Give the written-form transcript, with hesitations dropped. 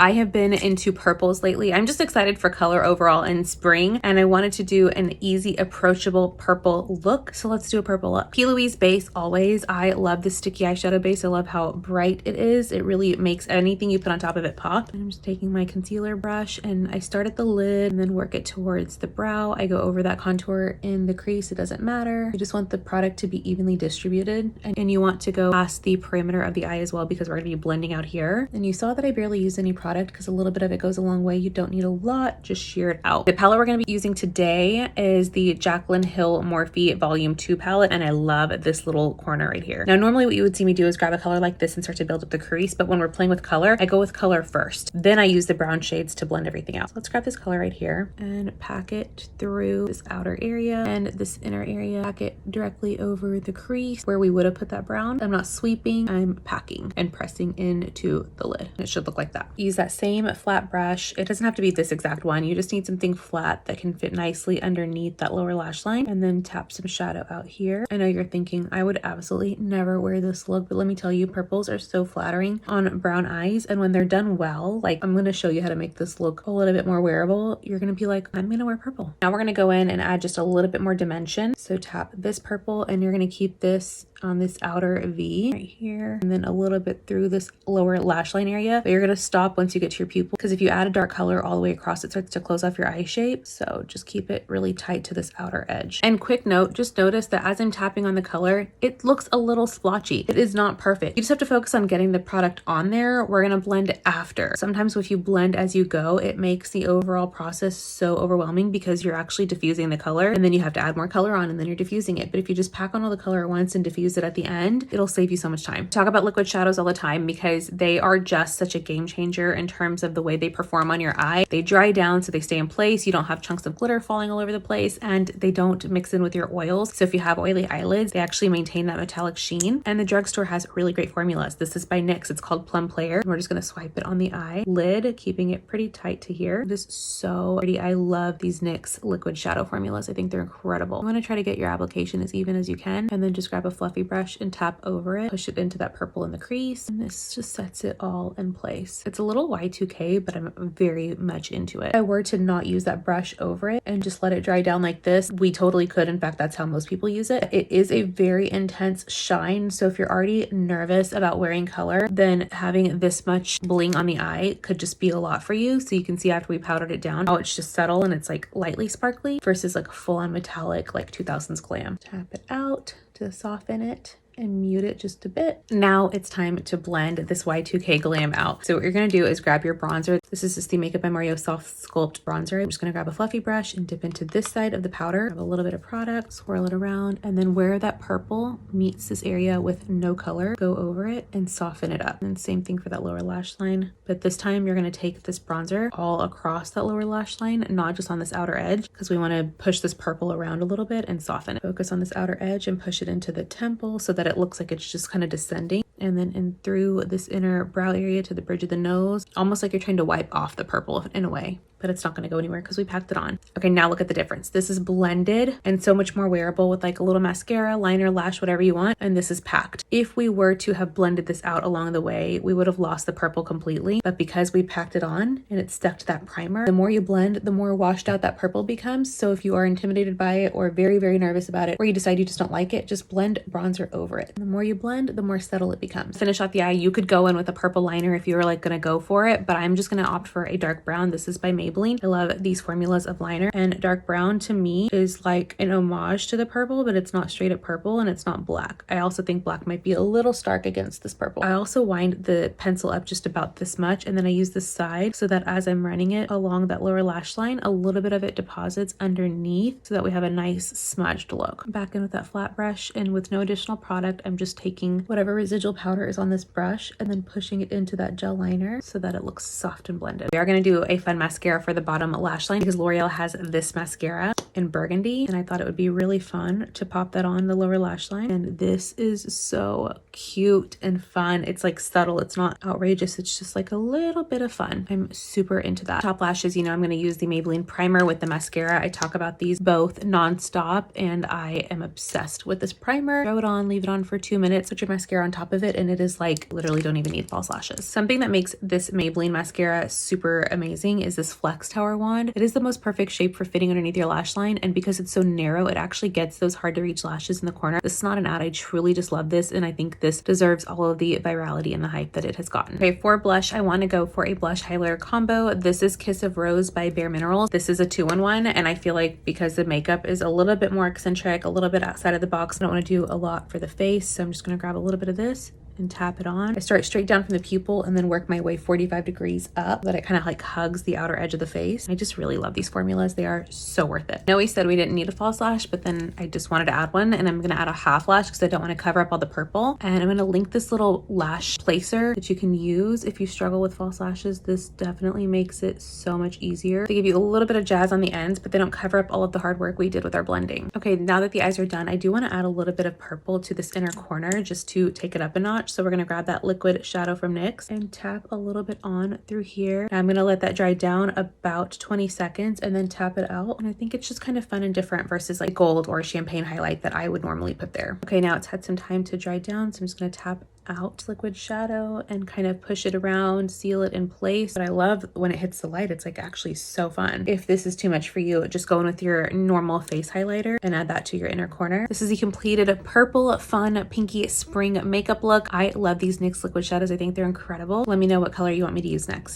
I have been into purples lately. I'm just excited for color overall in spring, and I wanted to do an easy, approachable purple look. So let's do a purple look. P. Louise base always. I love the sticky eyeshadow base. I love how bright it is. It really makes anything you put on top of it pop. And I'm just taking my concealer brush and I start at the lid and then work it towards the brow. I go over that contour in the crease. It doesn't matter. You just want the product to be evenly distributed, and you want to go past the perimeter of the eye as well, because we're going to be blending out here. And you saw that I barely used any product because a little bit of it goes a long way. You don't need a lot, just shear it out. The palette we're going to be using today is the Jaclyn Hill Morphe Volume 2 palette, and I love this little corner right here. Now, normally what you would see me do is grab a color like this and start to build up the crease, but when we're playing with color, I go with color first. Then I use the brown shades to blend everything out. So let's grab this color right here and pack it through this outer area and this inner area. Pack it directly over the crease where we would have put that brown. I'm not sweeping, I'm packing and pressing into the lid. It should look like that. Use that same flat brush. It doesn't have to be this exact one. You just need something flat that can fit nicely underneath that lower lash line, and then tap some shadow out here. I know you're thinking I would absolutely never wear this look, but let me tell you, purples are so flattering on brown eyes, and when they're done well, like I'm going to show you how to make this look a little bit more wearable. You're going to be like, I'm going to wear purple. Now we're going to go in and add just a little bit more dimension. So tap this purple and you're going to keep this on this outer V right here, and then a little bit through this lower lash line area, but you're going to stop once you get to your pupil, because if you add a dark color all the way across, it starts to close off your eye shape. So just keep it really tight to this outer edge. And quick note, just notice that as I'm tapping on the color, it looks a little splotchy. It is not perfect. You just have to focus on getting the product on there. We're going to blend after. Sometimes if you blend as you go, it makes the overall process so overwhelming because you're actually diffusing the color, and then you have to add more color on, and then you're diffusing it. But if you just pack on all the color at once and diffuse it at the end, it'll save you so much time. Talk about liquid shadows all the time because they are just such a game changer in terms of the way they perform on your eye. They dry down so they stay in place. You don't have chunks of glitter falling all over the place, and they don't mix in with your oils. So if you have oily eyelids, they actually maintain that metallic sheen. And the drugstore has really great formulas. This is by NYX. It's called Plum Player. We're just going to swipe it on the eye lid, keeping it pretty tight to here. This is so pretty. I love these NYX liquid shadow formulas. I think they're incredible. I'm going to try to get your application as even as you can, and then just grab a fluffy brush and tap over it, push it into that purple in the crease, and this just sets it all in place. It's a little Y2K, but I'm very much into it. If I were to not use that brush over it and just let it dry down like this, we totally could. In fact, that's how most people use it. It is a very intense shine, so if you're already nervous about wearing color, then having this much bling on the eye could just be a lot for you. So you can see after we powdered it down, how it's just subtle and it's like lightly sparkly versus like full-on metallic like 2000s glam. Tap it out to soften it and mute it just a bit. Now it's time to blend this Y2K glam out. So what you're going to do is grab your bronzer. This is just the Makeup by Mario Soft Sculpt bronzer. I'm just going to grab a fluffy brush and dip into this side of the powder. Have a little bit of product, swirl it around, and then where that purple meets this area with no color, go over it and soften it up. And same thing for that lower lash line. But this time you're going to take this bronzer all across that lower lash line, not just on this outer edge, because we want to push this purple around a little bit and soften it. Focus on this outer edge and push it into the temple so that it looks like it's just kind of descending, and then in through this inner brow area to the bridge of the nose, almost like you're trying to wipe off the purple in a way. But it's not going to go anywhere because we packed it on. Okay, now look at the difference. This is blended and so much more wearable with like a little mascara, liner, lash, whatever you want. And this is packed. If we were to have blended this out along the way, we would have lost the purple completely. But because we packed it on and it stuck to that primer, the more you blend, the more washed out that purple becomes. So if you are intimidated by it or very, very nervous about it, or you decide you just don't like it, just blend bronzer over it. The more you blend, the more subtle it becomes. Finish off the eye. You could go in with a purple liner if you were like going to go for it, but I'm just going to opt for a dark brown. This is by Maybelline. I love these formulas of liner, and dark brown to me is like an homage to the purple, but it's not straight up purple and it's not black. I also think black might be a little stark against this purple. I also wind the pencil up just about this much, and then I use this side so that as I'm running it along that lower lash line, a little bit of it deposits underneath so that we have a nice smudged look. Back in with that flat brush, and with no additional product, I'm just taking whatever residual powder is on this brush and then pushing it into that gel liner so that it looks soft and blended. We are going to do a fun mascara for the bottom lash line because L'Oreal has this mascara. in burgundy, and I thought it would be really fun to pop that on the lower lash line. And this is so cute and fun. It's like subtle, it's not outrageous, it's just like a little bit of fun. I'm super into that. Top lashes, you know, I'm going to use the Maybelline primer with the mascara. I talk about these both nonstop, and I am obsessed with this primer. Throw it on, leave it on for 2 minutes, put your mascara on top of it, and it is like literally don't even need false lashes. Something that makes this Maybelline mascara super amazing is this Flex Tower wand. It is the most perfect shape for fitting underneath your lash line, and because it's so narrow, it actually gets those hard to reach lashes in the corner. This is not an ad, I truly just love this, and I think this deserves all of the virality and the hype that it has gotten. Okay, for blush, I want to go for a blush highlighter combo. This is Kiss of Rose by Bare Minerals. This is a 2-in-1, and I feel like because the makeup is a little bit more eccentric, a little bit outside of the box, I don't want to do a lot for the face, so I'm just going to grab a little bit of this and tap it on. I start straight down from the pupil and then work my way 45 degrees up so that it kind of like hugs the outer edge of the face. I just really love these formulas. They are so worth it. I know we said we didn't need a false lash, but then I just wanted to add one, and I'm going to add a half lash because I don't want to cover up all the purple. And I'm going to link this little lash placer that you can use if you struggle with false lashes. This definitely makes it so much easier. They give you a little bit of jazz on the ends, but they don't cover up all of the hard work we did with our blending. Okay, now that the eyes are done, I do want to add a little bit of purple to this inner corner just to take it up a notch. So we're going to grab that liquid shadow from NYX and tap a little bit on through here. I'm going to let that dry down about 20 seconds and then tap it out. And I think it's just kind of fun and different versus like gold or champagne highlight that I would normally put there. Okay, now it's had some time to dry down, so I'm just going to tap out liquid shadow and kind of push it around, seal it in place. But I love when it hits the light, it's like actually so fun. If this is too much for you, just go in with your normal face highlighter and add that to your inner corner. This is the completed purple fun pinky spring makeup look. I love these NYX liquid shadows. I think they're incredible. Let me know what color you want me to use next.